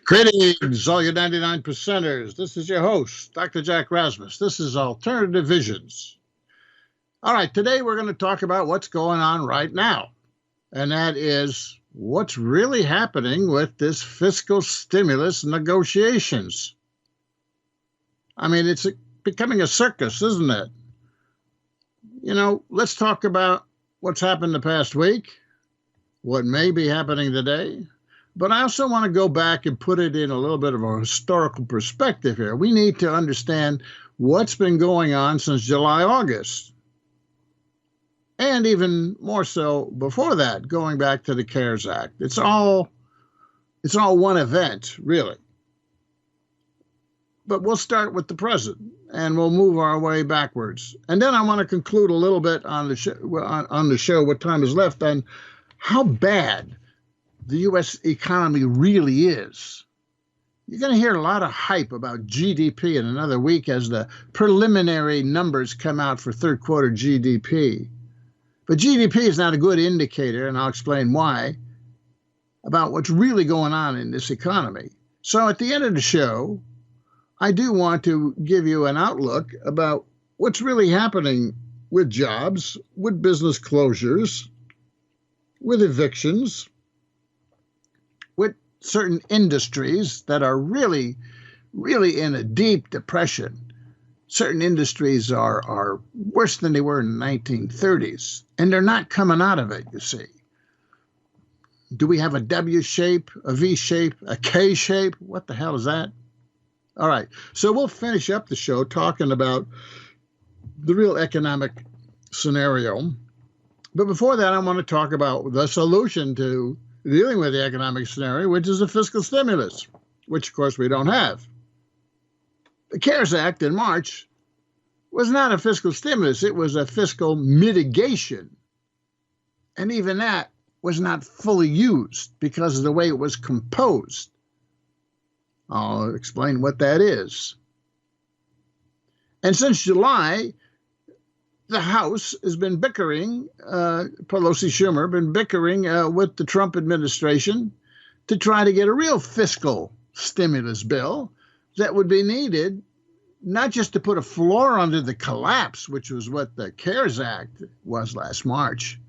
Greetings, all you 99 percenters. This is your host, Dr. Jack Rasmus. This is Alternative Visions. All right, today we're going to talk about what's going on right now, and that is what's really happening with this fiscal stimulus negotiations. I mean, it's becoming a circus, isn't it? You know, let's talk about what's happened the past week, what may be happening today. But I also want to go back and put it in a little bit of a historical perspective here. We need to understand what's been going on since July, August. And even more so before that, going back to the CARES Act. It's all one event, really. But we'll start with the present, and we'll move our way backwards. And then I want to conclude a little bit on the show, what time is left, on how bad the U.S. economy really is. You're going to hear a lot of hype about GDP in another week as the preliminary numbers come out for third quarter GDP. But GDP is not a good indicator, and I'll explain why, about what's really going on in this economy. So at the end of the show, I do want to give you an outlook about what's really happening with jobs, with business closures, with evictions, with certain industries that are really, really in a deep depression. Certain industries are worse than they were in the 1930s, and they're not coming out of it, you see. Do we have a W shape, a V shape, a K shape? What the hell is that? All right, so we'll finish up the show talking about the real economic scenario. But before that, I want to talk about the solution to dealing with the economic scenario, which is a fiscal stimulus, which, of course, we don't have. The CARES Act in March was not a fiscal stimulus. It was a fiscal mitigation. And even that was not fully used because of the way it was composed. I'll explain what that is. And since July, the House has been bickering, Pelosi, Schumer, been bickering with the Trump administration to try to get a real fiscal stimulus bill that would be needed, not just to put a floor under the collapse, which was what the CARES Act was last March.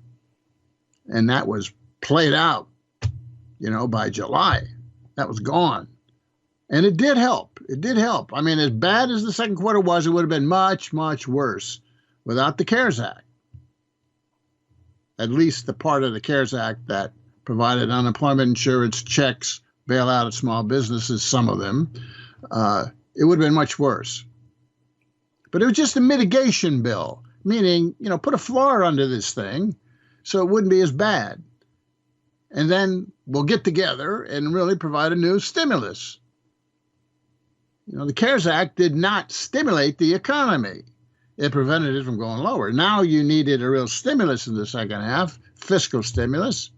And that was played out, by July. That was gone. And it did help. It did help. I mean, as bad as the second quarter was, it would have been much, much worse without the CARES Act. At least the part of the CARES Act that provided unemployment insurance, checks, bailout of small businesses, some of them, it would have been much worse. But it was just a mitigation bill, meaning, put a floor under this thing so it wouldn't be as bad. And then we'll get together and really provide a new stimulus. The CARES Act did not stimulate the economy. It prevented it from going lower. Now you needed a real stimulus in the second half, fiscal stimulus,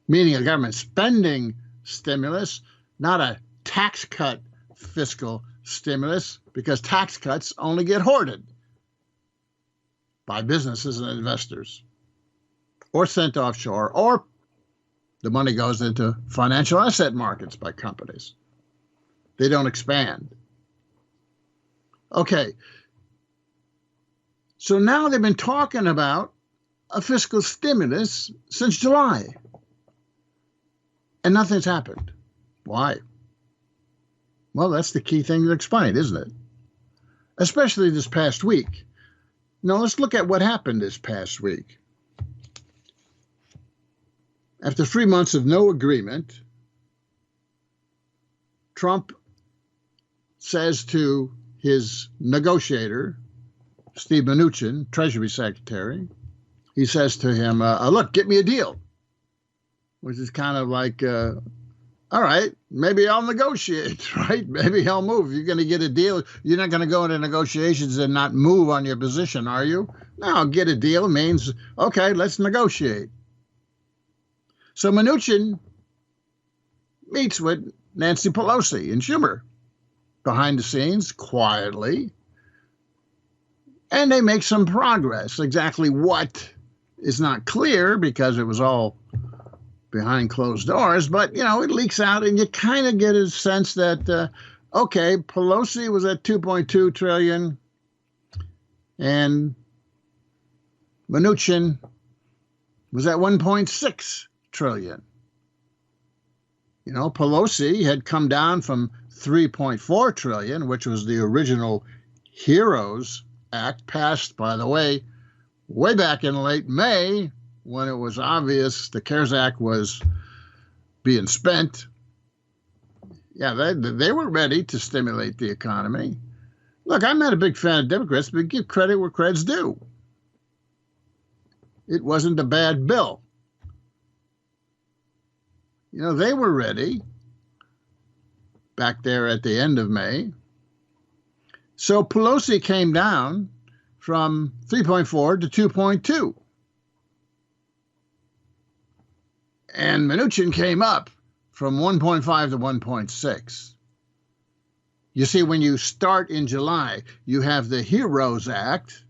meaning a government spending stimulus, not a tax cut fiscal stimulus, because tax cuts only get hoarded by businesses and investors, or sent offshore, or the money goes into financial asset markets by companies. They don't expand. Okay. So now they've been talking about a fiscal stimulus since July, and nothing's happened. Why? Well, that's the key thing to explain, isn't it? Especially this past week. Now, let's look at what happened this past week. After 3 months of no agreement, Trump says to his negotiator, Steve Mnuchin, Treasury Secretary, he says to him, look, get me a deal. which is kind of like, all right, maybe I'll negotiate, right? Maybe I'll move. You're going to get a deal. You're not going to go into negotiations and not move on your position, are you? No, get a deal means, okay, let's negotiate. So Mnuchin meets with Nancy Pelosi and Schumer behind the scenes, quietly, and they make some progress. Exactly what is not clear because it was all behind closed doors, but, it leaks out and you kind of get a sense that, okay, Pelosi was at 2.2 trillion and Mnuchin was at 1.6 trillion. Pelosi had come down from 3.4 trillion, which was the original HEROES Act, passed, by the way back in late May, when it was obvious the CARES Act was being spent. Yeah, they were ready to stimulate the economy. Look, I'm not a big fan of Democrats, but give credit where credit's due. It wasn't a bad bill. They were ready back there at the end of May. So Pelosi came down from 3.4 to 2.2. And Mnuchin came up from 1.5 to 1.6. You see, when you start in July, you have the HEROES Act,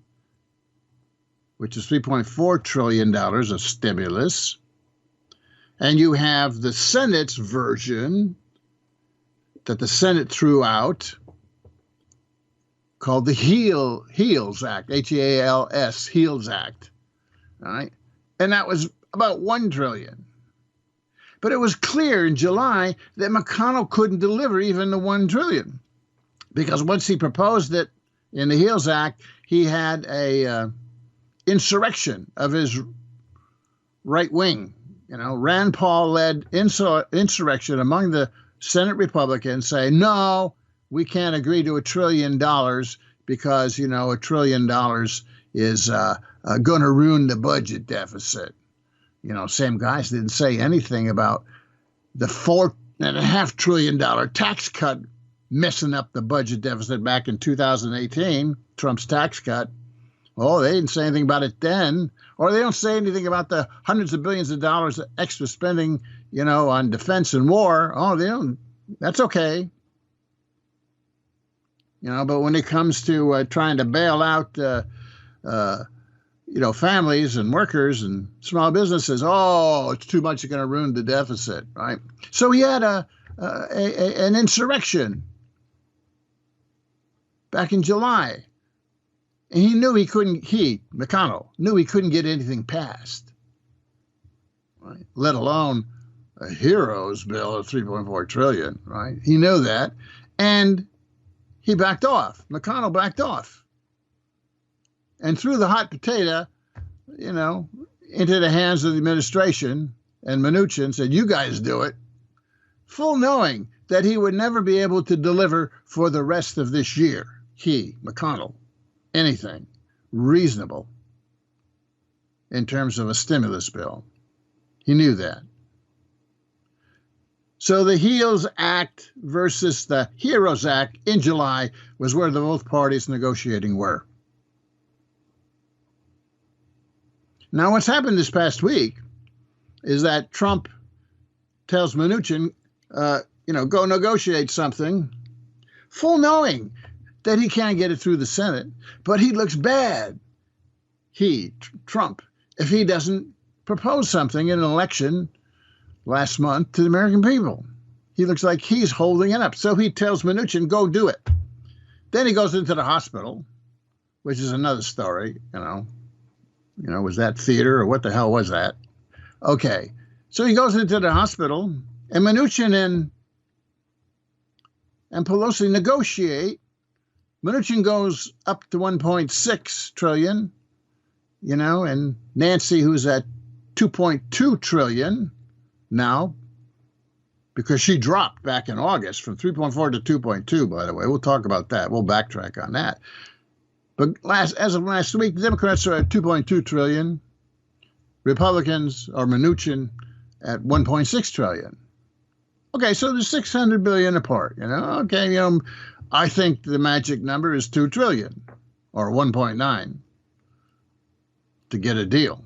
which is $3.4 trillion of stimulus. And you have the Senate's version that the Senate threw out called the HEALS Act, H-E-A-L-S, HEALS Act. All right? And that was about $1 trillion. But it was clear in July that McConnell couldn't deliver even the $1 trillion, because once he proposed it in the HEALS Act, he had a insurrection of his right wing. Rand Paul led insurrection among the Senate Republicans, saying, no, we can't agree to $1 trillion because, $1 trillion is going to ruin the budget deficit. Same guys didn't say anything about the $4.5 trillion tax cut messing up the budget deficit back in 2018, Trump's tax cut. Oh, they didn't say anything about it then. Or they don't say anything about the hundreds of billions of dollars of extra spending, on defense and war. Oh, they don't. That's okay. But when it comes to trying to bail out, families and workers and small businesses, oh, it's too much, it's going to ruin the deficit, right? So he had an insurrection back in July. And McConnell knew he couldn't get anything passed, right? Let alone a HEROES bill of 3.4 trillion, right? He knew that. And he backed off. McConnell backed off. And threw the hot potato, into the hands of the administration. And Mnuchin said, you guys do it. Full knowing that he would never be able to deliver for the rest of this year. McConnell. Anything reasonable in terms of a stimulus bill. He knew that. So the HEALS Act versus the HEROES Act in July was where the both parties negotiating were. Now, what's happened this past week is that Trump tells Mnuchin, go negotiate something, full knowing that he can't get it through the Senate, but he looks bad, Trump, if he doesn't propose something in an election last month to the American people. He looks like he's holding it up. So he tells Mnuchin, go do it. Then he goes into the hospital, which is another story, was that theater or what the hell was that? Okay, so he goes into the hospital and Mnuchin and Pelosi negotiate. Mnuchin goes up to 1.6 trillion, and Nancy, who's at 2.2 trillion now, because she dropped back in August from 3.4 to 2.2, by the way. We'll talk about that. We'll backtrack on that. But as of last week, the Democrats are at 2.2 trillion. Republicans, or Mnuchin, at 1.6 trillion. Okay, so there's 600 billion apart, Okay, I think the magic number is 2 trillion or 1.9 to get a deal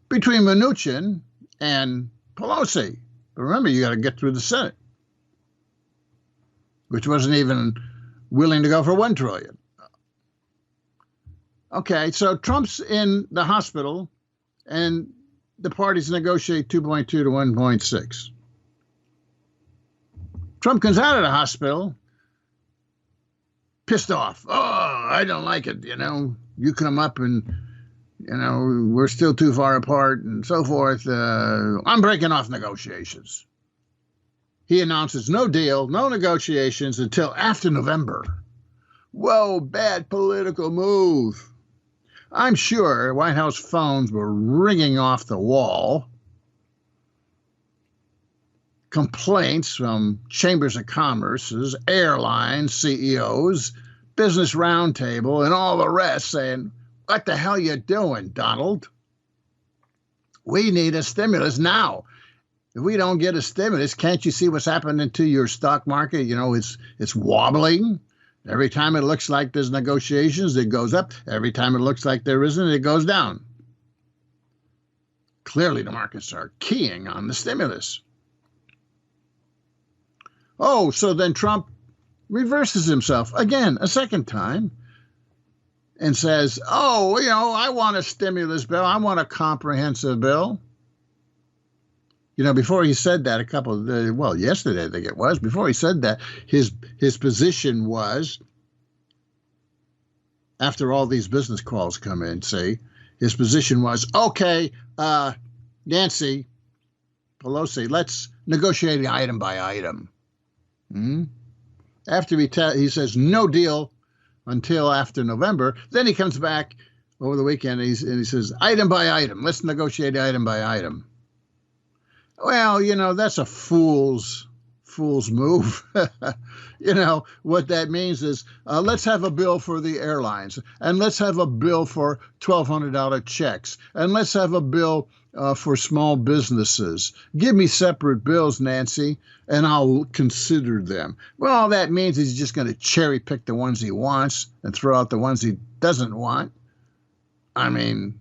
between Mnuchin and Pelosi. But remember, you got to get through the Senate, which wasn't even willing to go for 1 trillion. Okay, so Trump's in the hospital and the parties negotiate 2.2 to 1.6. Trump comes out of the hospital pissed off. Oh, I don't like it. You come up and, we're still too far apart and so forth. I'm breaking off negotiations. He announces no deal, no negotiations until after November. Whoa, bad political move. I'm sure White House phones were ringing off the wall. Complaints from chambers of commerce, airline CEOs, Business Roundtable, and all the rest saying, what the hell you doing, Donald? We need a stimulus now. If we don't get a stimulus, can't you see what's happening to your stock market? It's wobbling. Every time it looks like there's negotiations, it goes up. Every time it looks like there isn't, it goes down. Clearly, the markets are keying on the stimulus. Oh, so then Trump reverses himself again, a second time, and says, I want a stimulus bill. I want a comprehensive bill. Before he said that yesterday, I think it was, before he said that, his position was, after all these business calls come in, his position was, okay, Nancy Pelosi, let's negotiate item by item. After he says no deal until after November, then he comes back over the weekend and he says item by item. Let's negotiate item by item. Well, that's a fool's move. What that means is let's have a bill for the airlines, and let's have a bill for $1,200 checks, and let's have a bill for small businesses. Give me separate bills, Nancy, and I'll consider them. Well, all that means is he's just going to cherry pick the ones he wants and throw out the ones he doesn't want. I mean,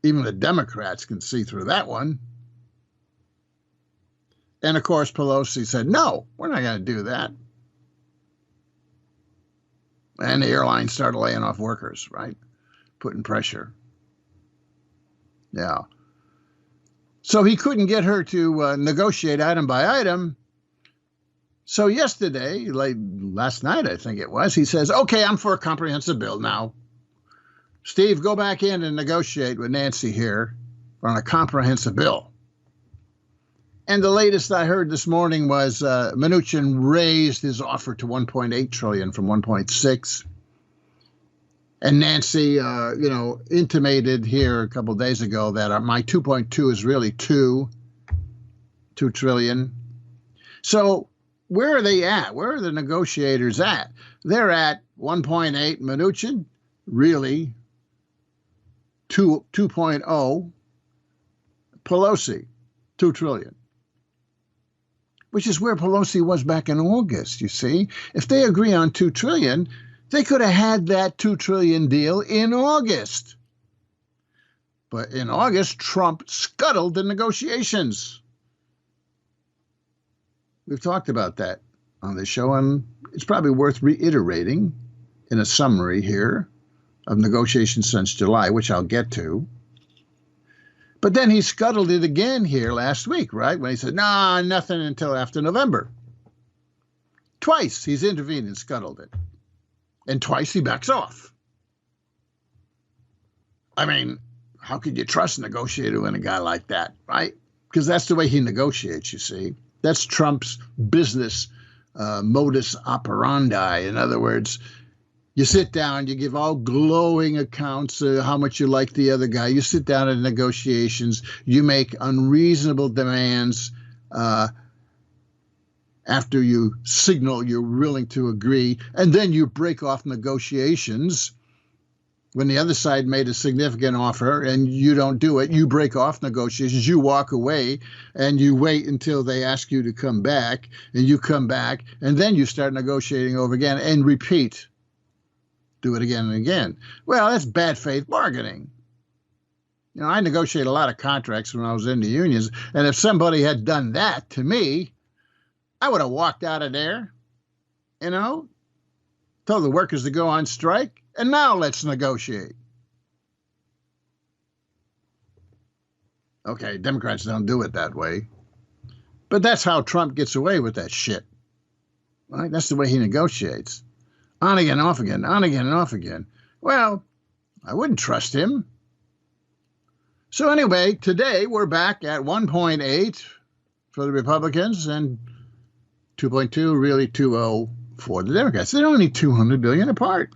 even the Democrats can see through that one. And of course, Pelosi said, no, we're not going to do that. And the airlines started laying off workers, right? Putting pressure. Yeah. So he couldn't get her to negotiate item by item. So yesterday, last night, I think it was, he says, okay, I'm for a comprehensive bill now. Steve, go back in and negotiate with Nancy here on a comprehensive bill. And the latest I heard this morning was Mnuchin raised his offer to 1.8 trillion from 1.6. And Nancy, intimated here a couple of days ago that my 2.2 is really 2 trillion. So where are they at? Where are the negotiators at? They're at 1.8 Mnuchin, really 2.0 Pelosi, 2 trillion. Which is where Pelosi was back in August, you see. If they agree on 2 trillion, they could have had that 2 trillion deal in August. But in August, Trump scuttled the negotiations. We've talked about that on the show, and it's probably worth reiterating in a summary here of negotiations since July, which I'll get to. But then he scuttled it again here last week, right? When he said, nah, nothing until after November. Twice he's intervened and scuttled it. And twice he backs off. I mean, how could you trust a negotiator in a guy like that, right? Because that's the way he negotiates, you see. That's Trump's business modus operandi. In other words, you sit down, you give all glowing accounts of how much you like the other guy. You sit down in negotiations. You make unreasonable demands after you signal you're willing to agree. And then you break off negotiations when the other side made a significant offer and you don't do it, you break off negotiations, you walk away, and you wait until they ask you to come back, and you come back, and then you start negotiating over again and repeat. Do it again and again. Well, that's bad faith bargaining. You know, I negotiated a lot of contracts when I was in the unions, and if somebody had done that to me, I would have walked out of there, you know, told the workers to go on strike, and now let's negotiate. Okay, Democrats don't do it that way, but that's how Trump gets away with that shit. Right? That's the way he negotiates. On again, off again, on again and off again. Well, I wouldn't trust him. So anyway, today we're back at 1.8 for the Republicans and 2.2, really 2.0 for the Democrats. They're only $200 billion apart.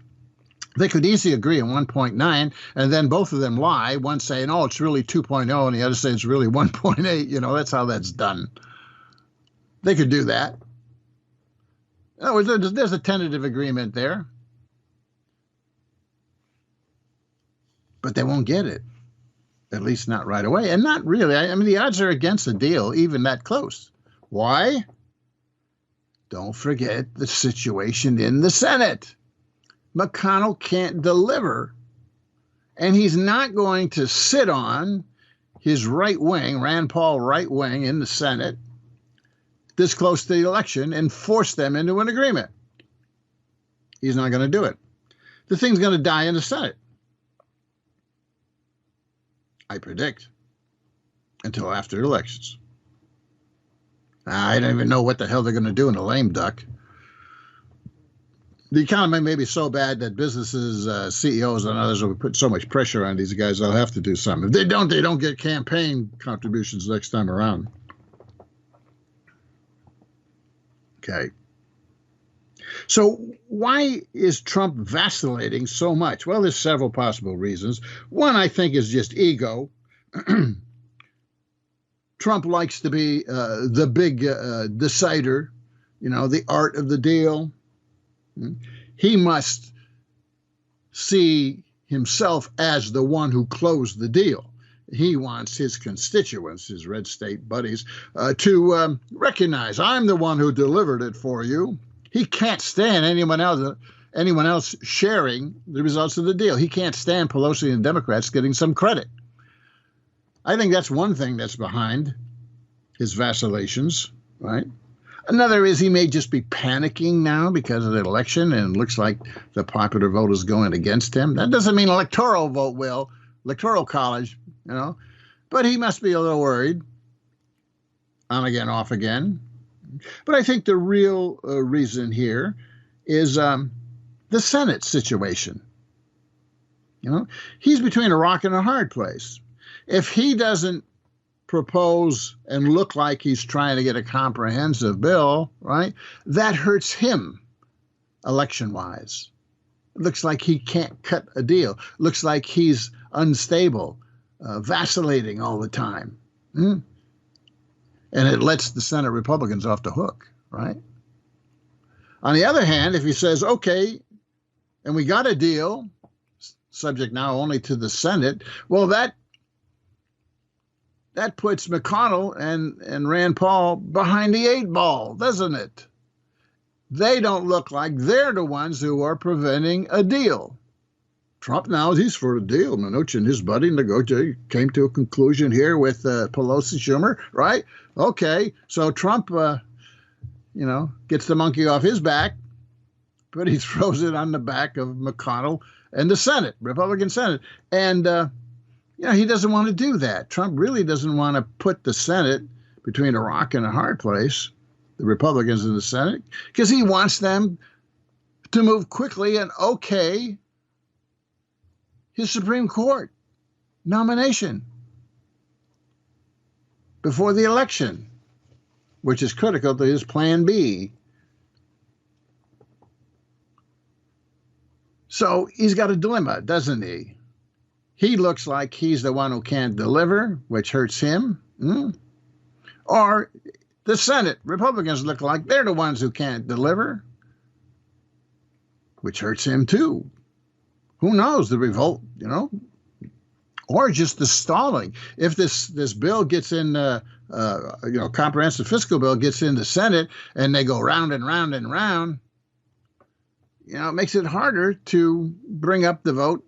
They could easily agree on 1.9, and then both of them lie, one saying, oh, it's really 2.0, and the other saying it's really 1.8. You know, that's how that's done. They could do that. In other words, there's a tentative agreement there. But they won't get it, at least not right away. And not really. I mean, the odds are against a deal, even that close. Why? Don't forget the situation in the Senate. McConnell can't deliver, and he's not going to sit on his right wing, Rand Paul right wing in the Senate, this close to the election and force them into an agreement. He's not going to do it. The thing's going to die in the Senate, I predict, until after the elections. I don't even know what the hell they're going to do in a lame duck. The economy may be so bad that businesses, CEOs, and others will put so much pressure on these guys, they'll have to do something. If they don't get campaign contributions next time around. Okay. So why is Trump vacillating so much? Well, there's several possible reasons. One, I think, is just ego. Trump likes to be the big decider, you know, the art of the deal. He must see himself as the one who closed the deal. He wants his constituents, his red state buddies, to recognize, I'm the one who delivered it for you. He can't stand anyone else sharing the results of the deal. He can't stand Pelosi and Democrats getting some credit. I think that's one thing that's behind his vacillations, right? Another is he may just be panicking now because of the election, and it looks like the popular vote is going against him. That doesn't mean electoral vote will, electoral college, you know, but he must be a little worried. On again, off again. But I think the real reason here is the Senate situation. You know, he's between a rock and a hard place. If he doesn't propose and look like he's trying to get a comprehensive bill, right, that hurts him election-wise. It looks like he can't cut a deal. Looks like he's unstable, vacillating all the time. And it lets the Senate Republicans off the hook, right? On the other hand, if he says, okay, and we got a deal, subject now only to the Senate, well, that puts McConnell and Rand Paul behind the 8 ball, doesn't it? They don't look like they're the ones who are preventing a deal. Trump now, he's for a deal. Mnuchin and his buddy came to a conclusion here with Pelosi, Schumer, right? Okay, so Trump, gets the monkey off his back, but he throws it on the back of McConnell and the Senate, Republican Senate. And, he doesn't want to do that. Trump really doesn't want to put the Senate between a rock and a hard place, the Republicans in the Senate, because he wants them to move quickly and okay his Supreme Court nomination before the election, which is critical to his plan B. So he's got a dilemma, doesn't he? He looks like he's the one who can't deliver, which hurts him. Or the Senate, Republicans look like they're the ones who can't deliver, which hurts him too. Who knows? The revolt, or just the stalling. If this bill gets in, comprehensive fiscal bill gets in the Senate and they go round and round and round, it makes it harder to bring up the vote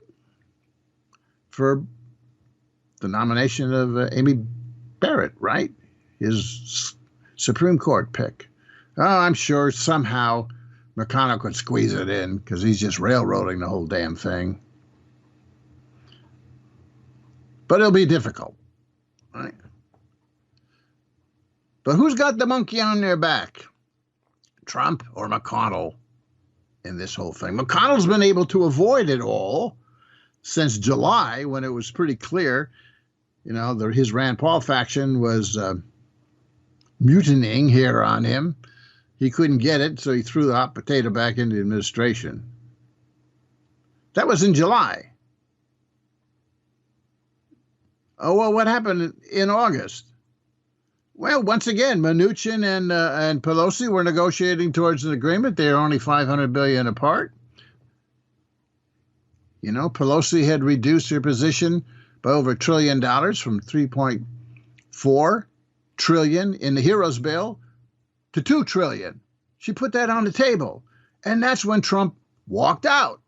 for the nomination of Amy Barrett, right? His Supreme Court pick. Oh, I'm sure somehow McConnell could squeeze it in because he's just railroading the whole damn thing. But it'll be difficult, right? But who's got the monkey on their back? Trump or McConnell in this whole thing? McConnell's been able to avoid it all since July, when it was pretty clear, his Rand Paul faction was mutinying here on him. He couldn't get it, so he threw the hot potato back into the administration. That was in July. Oh, well, what happened in August? Well, once again, Mnuchin and Pelosi were negotiating towards an agreement. They are only $500 billion apart. Pelosi had reduced her position by over $1 trillion from $3.4 trillion in the Heroes Bill to $2 trillion. She put that on the table. And that's when Trump walked out.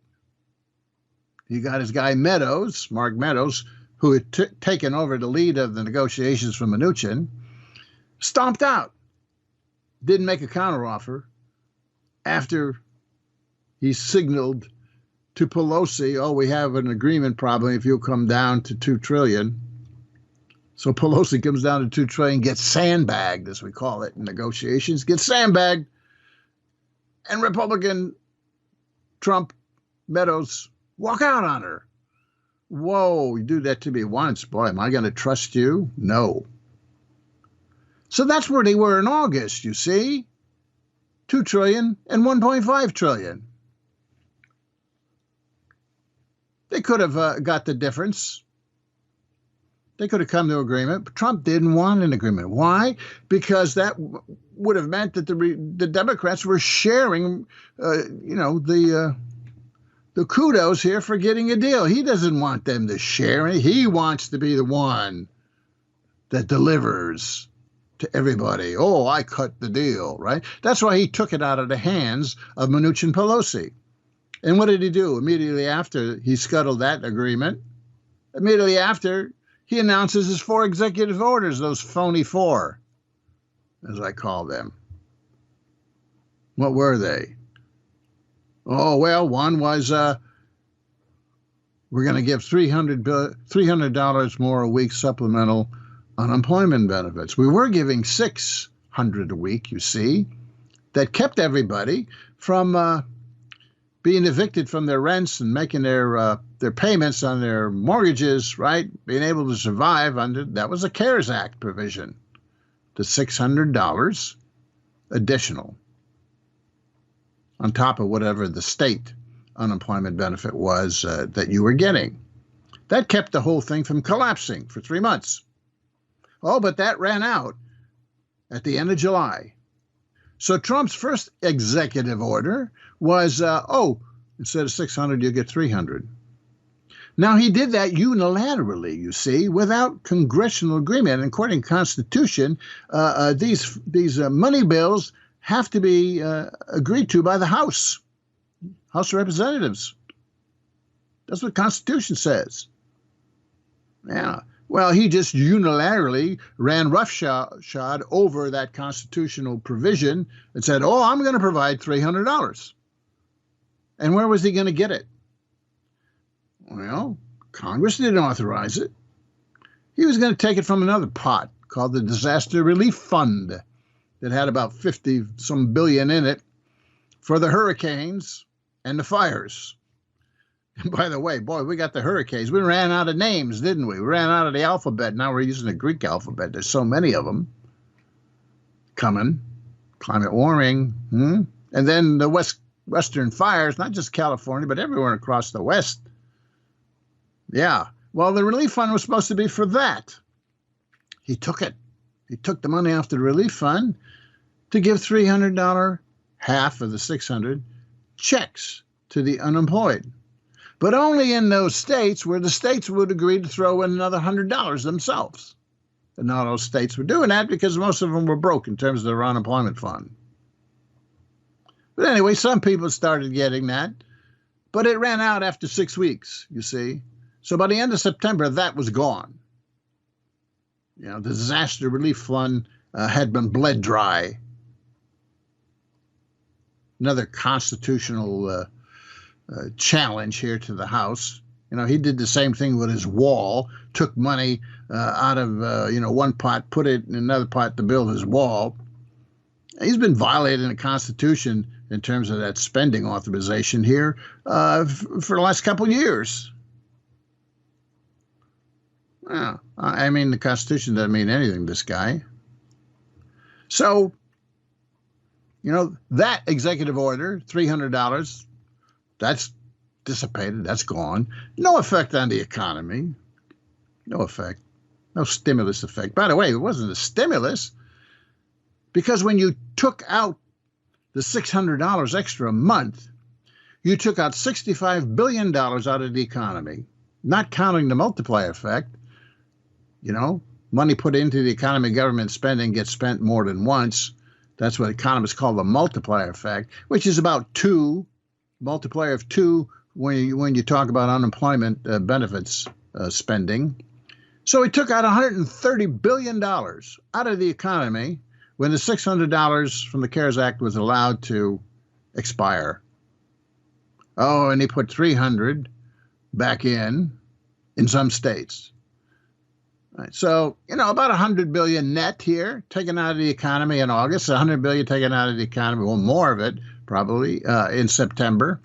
He got his guy Meadows, Mark Meadows, who had taken over the lead of the negotiations from Mnuchin, stomped out. Didn't make a counteroffer after he signaled to Pelosi, oh, we have an agreement probably if you'll come down to $2 trillion. So Pelosi comes down to $2 trillion, gets sandbagged, as we call it in negotiations, gets sandbagged. And Republican Trump Meadows walk out on her. Whoa, you do that to me once. Boy, am I going to trust you? No. So that's where they were in August, you see. $2 trillion and $1.5 trillion. They could have got the difference. They could have come to agreement, but Trump didn't want an agreement. Why? Because that would have meant that the Democrats were sharing, the kudos here for getting a deal. He doesn't want them to share it. He wants to be the one that delivers to everybody. Oh, I cut the deal, right? That's why he took it out of the hands of Mnuchin Pelosi. And what did he do? Immediately after he scuttled that agreement, immediately after, he announces his 4 executive orders, those phony 4, as I call them. What were they? Oh, well, one was we're going to give $300 more a week supplemental unemployment benefits. We were giving $600 a week, you see. That kept everybody from being evicted from their rents and making their payments on their mortgages, right? Being able to survive under, that was a CARES Act provision. The $600 additional on top of whatever the state unemployment benefit was that you were getting. That kept the whole thing from collapsing for 3 months. Oh, but that ran out at the end of July. So Trump's first executive order was, instead of 600, you get 300. Now, he did that unilaterally, you see, without congressional agreement. And according to the Constitution, these money bills have to be agreed to by the House of Representatives. That's what the Constitution says. Yeah. Well, he just unilaterally ran roughshod over that constitutional provision and said, oh, I'm going to provide $300. And where was he going to get it? Well, Congress didn't authorize it. He was going to take it from another pot called the Disaster Relief Fund that had about 50-some billion in it for the hurricanes and the fires. And by the way, boy, we got the hurricanes. We ran out of names, didn't we? We ran out of the alphabet. Now we're using the Greek alphabet. There's so many of them coming. Climate warming. And then the western fires, not just California, but everywhere across the West. Yeah. Well, the relief fund was supposed to be for that. He took it. He took the money off the relief fund to give $300, half of the $600, checks to the unemployed. but only in those states where the states would agree to throw in another $100 themselves. And not all states were doing that because most of them were broke in terms of their unemployment fund. But anyway, some people started getting that, but it ran out after 6 weeks, you see. So by the end of September, that was gone. You know, the disaster relief fund had been bled dry. Another constitutional challenge here to the House. You know, he did the same thing with his wall, took money out of, one pot, put it in another pot to build his wall. He's been violating the Constitution in terms of that spending authorization here for the last couple of years. Well, I mean, the Constitution doesn't mean anything to this guy. So, you know, that executive order, $300, that's dissipated, that's gone. No effect on the economy. No effect. No stimulus effect. By the way, it wasn't a stimulus because when you took out the $600 extra a month, you took out $65 billion out of the economy, not counting the multiplier effect. You know, money put into the economy, government spending gets spent more than once. That's what economists call the multiplier effect, which is about 2, multiplier of 2 when you talk about unemployment benefits spending. So he took out $130 billion out of the economy when the $600 from the CARES Act was allowed to expire. Oh, and he put $300 back in some states. Right, so, you know, about $100 billion net here taken out of the economy in August, $100 billion taken out of the economy, well, more of it probably in September.